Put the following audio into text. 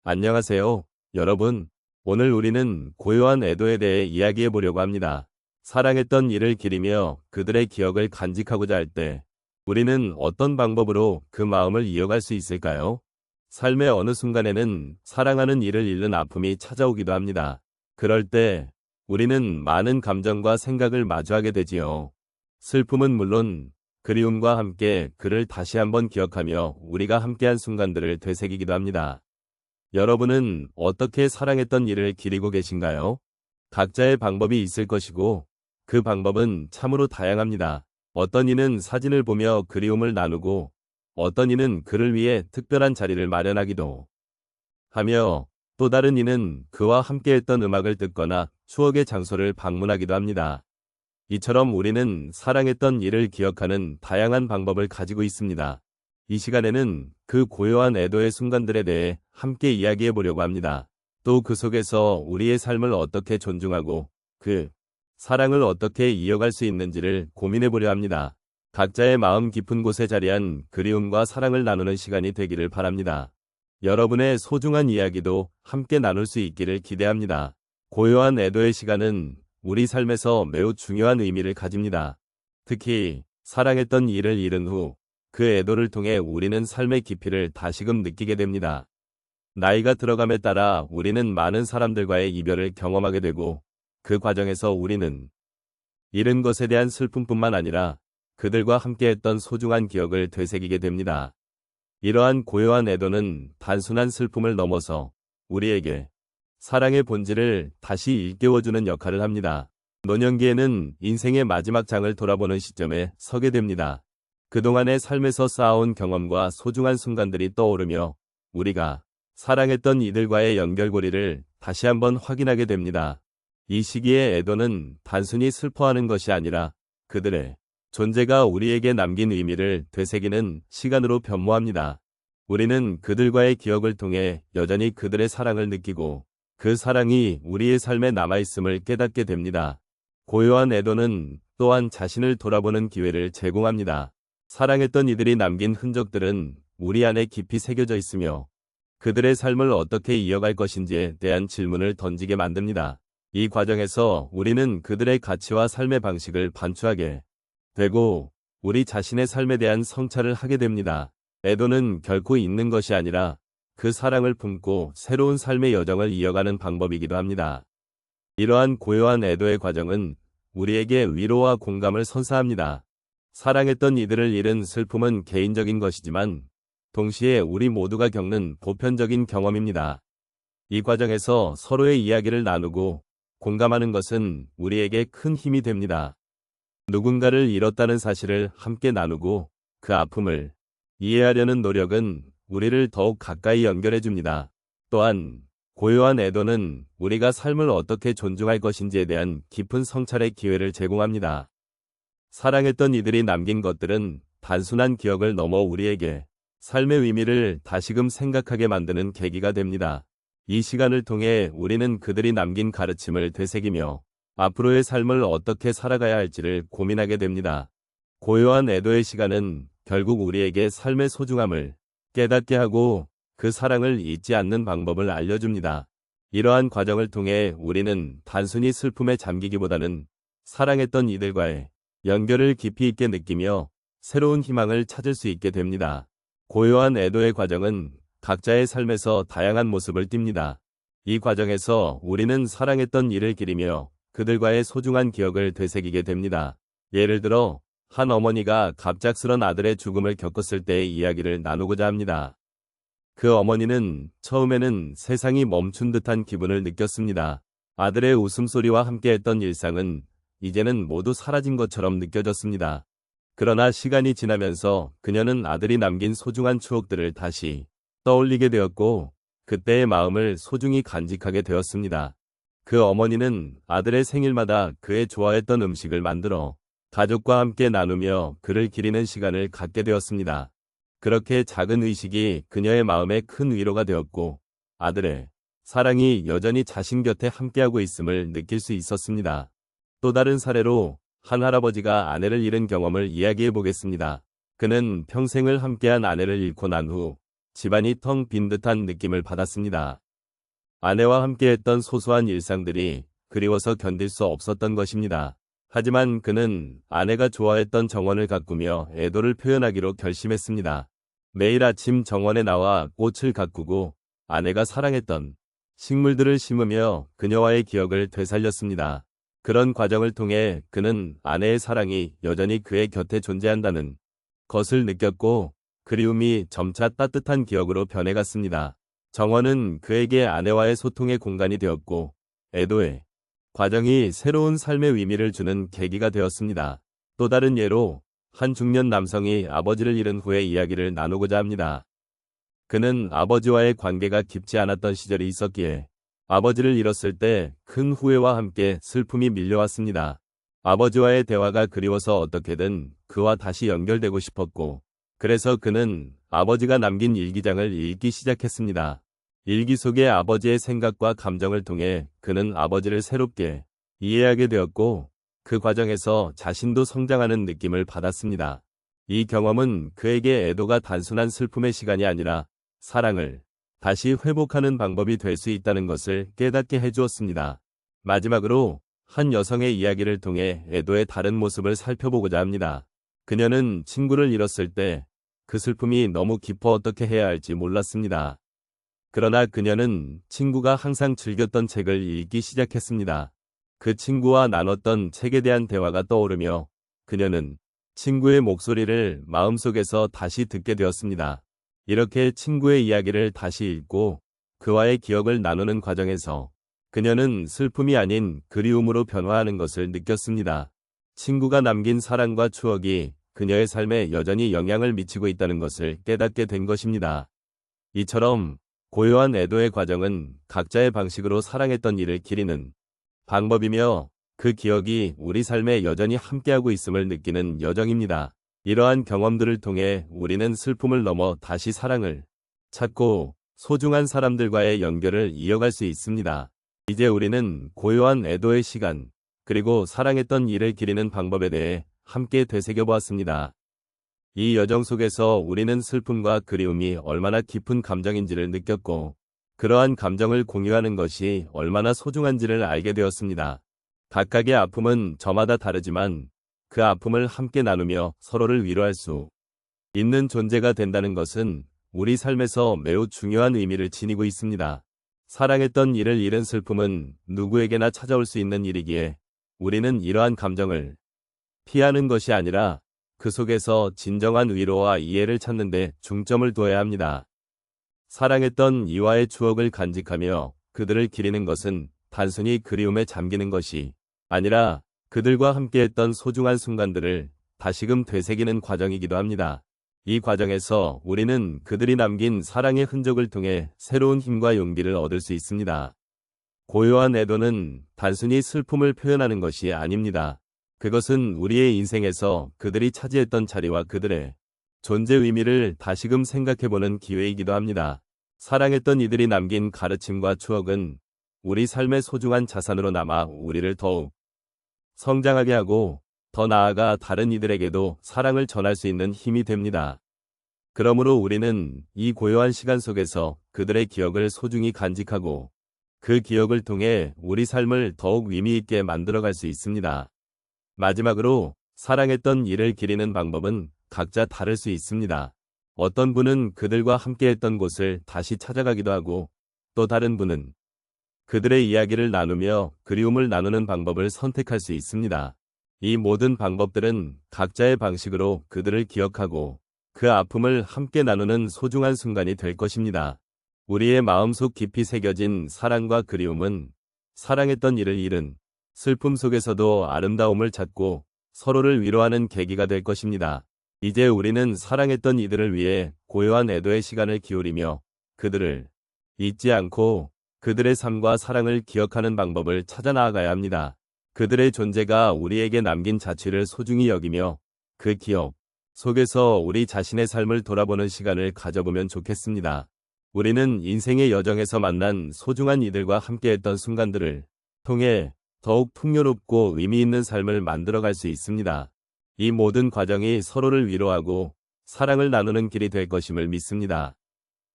안녕하세요, 여러분. 오늘 우리는 고요한 애도에 대해 이야기해 보려고 합니다. 사랑했던 이를 기리며 그들의 기억을 간직하고자 할 때, 우리는 어떤 방법으로 그 마음을 이어갈 수 있을까요? 삶의 어느 순간에는 사랑하는 이를 잃는 아픔이 찾아오기도 합니다. 그럴 때, 우리는 많은 감정과 생각을 마주하게 되지요. 슬픔은 물론, 그리움과 함께 그를 다시 한번 기억하며 우리가 함께한 순간들을 되새기기도 합니다. 여러분은 어떻게 사랑했던 이를 기리고 계신가요? 각자의 방법이 있을 것이고, 그 방법은 참으로 다양합니다. 어떤 이는 사진을 보며 그리움을 나누고, 어떤 이는 그를 위해 특별한 자리를 마련하기도 하며, 또 다른 이는 그와 함께했던 음악을 듣거나 추억의 장소를 방문하기도 합니다. 이처럼 우리는 사랑했던 이를 기억하는 다양한 방법을 가지고 있습니다. 이 시간에는 그 고요한 애도의 순간들에 대해 함께 이야기해 보려고 합니다. 또 그 속에서 우리의 삶을 어떻게 존중하고 그 사랑을 어떻게 이어갈 수 있는지를 고민해 보려 합니다. 각자의 마음 깊은 곳에 자리한 그리움과 사랑을 나누는 시간이 되기를 바랍니다. 여러분의 소중한 이야기도 함께 나눌 수 있기를 기대합니다. 고요한 애도의 시간은 우리 삶에서 매우 중요한 의미를 가집니다. 특히 사랑했던 이를 잃은 후 그 애도를 통해 우리는 삶의 깊이를 다시금 느끼게 됩니다. 나이가 들어감에 따라 우리는 많은 사람들과의 이별을 경험하게 되고, 그 과정에서 우리는 잃은 것에 대한 슬픔뿐만 아니라 그들과 함께했던 소중한 기억을 되새기게 됩니다. 이러한 고요한 애도는 단순한 슬픔을 넘어서 우리에게 사랑의 본질을 다시 일깨워주는 역할을 합니다. 노년기에는 인생의 마지막 장을 돌아보는 시점에 서게 됩니다. 그동안의 삶에서 쌓아온 경험과 소중한 순간들이 떠오르며 우리가 사랑했던 이들과의 연결고리를 다시 한번 확인하게 됩니다. 이 시기의 애도는 단순히 슬퍼하는 것이 아니라 그들의 존재가 우리에게 남긴 의미를 되새기는 시간으로 변모합니다. 우리는 그들과의 기억을 통해 여전히 그들의 사랑을 느끼고 그 사랑이 우리의 삶에 남아있음을 깨닫게 됩니다. 고요한 애도는 또한 자신을 돌아보는 기회를 제공합니다. 사랑했던 이들이 남긴 흔적들은 우리 안에 깊이 새겨져 있으며 그들의 삶을 어떻게 이어갈 것인지에 대한 질문을 던지게 만듭니다. 이 과정에서 우리는 그들의 가치와 삶의 방식을 반추하게 되고 우리 자신의 삶에 대한 성찰을 하게 됩니다. 애도는 결코 잊는 것이 아니라 그 사랑을 품고 새로운 삶의 여정을 이어가는 방법이기도 합니다. 이러한 고요한 애도의 과정은 우리에게 위로와 공감을 선사합니다. 사랑했던 이들을 잃은 슬픔은 개인적인 것이지만 동시에 우리 모두가 겪는 보편적인 경험입니다. 이 과정에서 서로의 이야기를 나누고 공감하는 것은 우리에게 큰 힘이 됩니다. 누군가를 잃었다는 사실을 함께 나누고 그 아픔을 이해하려는 노력은 우리를 더욱 가까이 연결해 줍니다. 또한 고요한 애도는 우리가 삶을 어떻게 존중할 것인지에 대한 깊은 성찰의 기회를 제공합니다. 사랑했던 이들이 남긴 것들은 단순한 기억을 넘어 우리에게 삶의 의미를 다시금 생각하게 만드는 계기가 됩니다. 이 시간을 통해 우리는 그들이 남긴 가르침을 되새기며 앞으로의 삶을 어떻게 살아가야 할지를 고민하게 됩니다. 고요한 애도의 시간은 결국 우리에게 삶의 소중함을 깨닫게 하고 그 사랑을 잊지 않는 방법을 알려줍니다. 이러한 과정을 통해 우리는 단순히 슬픔에 잠기기보다는 사랑했던 이들과의 연결을 깊이 있게 느끼며 새로운 희망을 찾을 수 있게 됩니다. 고요한 애도의 과정은 각자의 삶에서 다양한 모습을 띱니다. 이 과정에서 우리는 사랑했던 이를 기리며 그들과의 소중한 기억을 되새기게 됩니다. 예를 들어 한 어머니가 갑작스런 아들의 죽음을 겪었을 때의 이야기를 나누고자 합니다. 그 어머니는 처음에는 세상이 멈춘 듯한 기분을 느꼈습니다. 아들의 웃음소리와 함께했던 일상은 이제는 모두 사라진 것처럼 느껴졌습니다. 그러나 시간이 지나면서 그녀는 아들이 남긴 소중한 추억들을 다시 떠올리게 되었고 그때의 마음을 소중히 간직하게 되었습니다. 그 어머니는 아들의 생일마다 그의 좋아했던 음식을 만들어 가족과 함께 나누며 그를 기리는 시간을 갖게 되었습니다. 그렇게 작은 의식이 그녀의 마음에 큰 위로가 되었고 아들의 사랑이 여전히 자신 곁에 함께하고 있음을 느낄 수 있었습니다. 또 다른 사례로 한 할아버지가 아내를 잃은 경험을 이야기해 보겠습니다. 그는 평생을 함께한 아내를 잃고 난 후 집안이 텅 빈 듯한 느낌을 받았습니다. 아내와 함께했던 소소한 일상들이 그리워서 견딜 수 없었던 것입니다. 하지만 그는 아내가 좋아했던 정원을 가꾸며 애도를 표현하기로 결심했습니다. 매일 아침 정원에 나와 꽃을 가꾸고 아내가 사랑했던 식물들을 심으며 그녀와의 기억을 되살렸습니다. 그런 과정을 통해 그는 아내의 사랑이 여전히 그의 곁에 존재한다는 것을 느꼈고 그리움이 점차 따뜻한 기억으로 변해갔습니다. 정원은 그에게 아내와의 소통의 공간이 되었고 애도의 과정이 새로운 삶의 의미를 주는 계기가 되었습니다. 또 다른 예로 한 중년 남성이 아버지를 잃은 후의 이야기를 나누고자 합니다. 그는 아버지와의 관계가 깊지 않았던 시절이 있었기에 아버지를 잃었을 때 큰 후회와 함께 슬픔이 밀려왔습니다. 아버지와의 대화가 그리워서 어떻게든 그와 다시 연결되고 싶었고 그래서 그는 아버지가 남긴 일기장을 읽기 시작했습니다. 일기 속의 아버지의 생각과 감정을 통해 그는 아버지를 새롭게 이해하게 되었고 그 과정에서 자신도 성장하는 느낌을 받았습니다. 이 경험은 그에게 애도가 단순한 슬픔의 시간이 아니라 사랑을 다시 회복하는 방법이 될 수 있다는 것을 깨닫게 해주었습니다. 마지막으로 한 여성의 이야기를 통해 애도의 다른 모습을 살펴보고자 합니다. 그녀는 친구를 잃었을 때 그 슬픔이 너무 깊어 어떻게 해야 할지 몰랐습니다. 그러나 그녀는 친구가 항상 즐겼던 책을 읽기 시작했습니다. 그 친구와 나눴던 책에 대한 대화가 떠오르며 그녀는 친구의 목소리를 마음속에서 다시 듣게 되었습니다. 이렇게 친구의 이야기를 다시 읽고 그와의 기억을 나누는 과정에서 그녀는 슬픔이 아닌 그리움으로 변화하는 것을 느꼈습니다. 친구가 남긴 사랑과 추억이 그녀의 삶에 여전히 영향을 미치고 있다는 것을 깨닫게 된 것입니다. 이처럼 고요한 애도의 과정은 각자의 방식으로 사랑했던 이를 기리는 방법이며 그 기억이 우리 삶에 여전히 함께하고 있음을 느끼는 여정입니다. 이러한 경험들을 통해 우리는 슬픔을 넘어 다시 사랑을 찾고 소중한 사람들과의 연결을 이어갈 수 있습니다. 이제 우리는 고요한 애도의 시간, 그리고 사랑했던 이를 기리는 방법에 대해 함께 되새겨보았습니다. 이 여정 속에서 우리는 슬픔과 그리움이 얼마나 깊은 감정인지를 느꼈고, 그러한 감정을 공유하는 것이 얼마나 소중한지를 알게 되었습니다. 각각의 아픔은 저마다 다르지만 그 아픔을 함께 나누며 서로를 위로할 수 있는 존재가 된다는 것은 우리 삶에서 매우 중요한 의미를 지니고 있습니다. 사랑했던 이를 잃은 슬픔은 누구에게나 찾아올 수 있는 일이기에 우리는 이러한 감정을 피하는 것이 아니라 그 속에서 진정한 위로와 이해를 찾는 데 중점을 두어야 합니다. 사랑했던 이와의 추억을 간직하며 그들을 기리는 것은 단순히 그리움에 잠기는 것이 아니라 그들과 함께했던 소중한 순간들을 다시금 되새기는 과정이기도 합니다. 이 과정에서 우리는 그들이 남긴 사랑의 흔적을 통해 새로운 힘과 용기를 얻을 수 있습니다. 고요한 애도는 단순히 슬픔을 표현하는 것이 아닙니다. 그것은 우리의 인생에서 그들이 차지했던 자리와 그들의 존재 의미를 다시금 생각해보는 기회이기도 합니다. 사랑했던 이들이 남긴 가르침과 추억은 우리 삶의 소중한 자산으로 남아 우리를 더욱 성장하게 하고 더 나아가 다른 이들에게도 사랑을 전할 수 있는 힘이 됩니다. 그러므로 우리는 이 고요한 시간 속에서 그들의 기억을 소중히 간직하고 그 기억을 통해 우리 삶을 더욱 의미 있게 만들어갈 수 있습니다. 마지막으로 사랑했던 이를 기리는 방법은 각자 다를 수 있습니다. 어떤 분은 그들과 함께했던 곳을 다시 찾아가기도 하고 또 다른 분은 그들의 이야기를 나누며 그리움을 나누는 방법을 선택할 수 있습니다. 이 모든 방법들은 각자의 방식으로 그들을 기억하고 그 아픔을 함께 나누는 소중한 순간이 될 것입니다. 우리의 마음속 깊이 새겨진 사랑과 그리움은 사랑했던 이를 잃은 슬픔 속에서도 아름다움을 찾고 서로를 위로하는 계기가 될 것입니다. 이제 우리는 사랑했던 이들을 위해 고요한 애도의 시간을 기울이며 그들을 잊지 않고 그들의 삶과 사랑을 기억하는 방법을 찾아 나아가야 합니다. 그들의 존재가 우리에게 남긴 자취를 소중히 여기며 그 기억 속에서 우리 자신의 삶을 돌아보는 시간을 가져보면 좋겠습니다. 우리는 인생의 여정에서 만난 소중한 이들과 함께했던 순간들을 통해 더욱 풍요롭고 의미 있는 삶을 만들어갈 수 있습니다. 이 모든 과정이 서로를 위로하고 사랑을 나누는 길이 될 것임을 믿습니다.